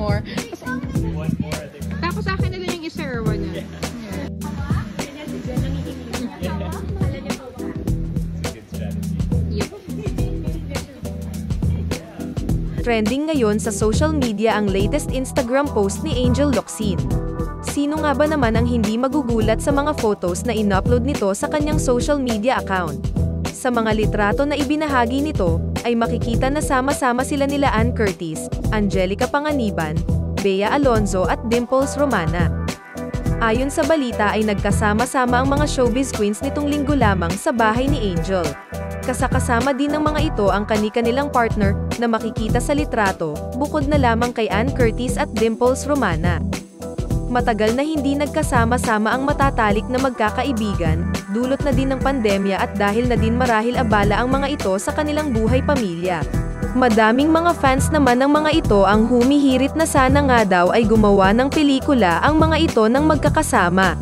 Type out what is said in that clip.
more. One more, I think. Tapos sa akin na lang yung isa or one na. Good strategy. Yep. Trending ngayon sa social media ang latest Instagram post ni Angel Locsin. Sino nga ba naman ang hindi magugulat sa mga photos na in-upload nito sa kanyang social media account? Sa mga litrato na ibinahagi nito, ay makikita na sama-sama sila nila Ann Curtis, Angelica Panganiban, Bea Alonzo at Dimples Romana. Ayon sa balita ay nagkasama-sama ang mga showbiz queens nitong linggo lamang sa bahay ni Angel. Kasakasama din ng mga ito ang kani-kanilang partner na makikita sa litrato, bukod na lamang kay Ann Curtis at Dimples Romana. Matagal na hindi nagkasama-sama ang matatalik na magkakaibigan, dulot na din ng pandemya at dahil na din marahil abala ang mga ito sa kanilang buhay pamilya. Madaming mga fans naman ng mga ito ang humihirit na sana nga daw ay gumawa ng pelikula ang mga ito ng magkakasama.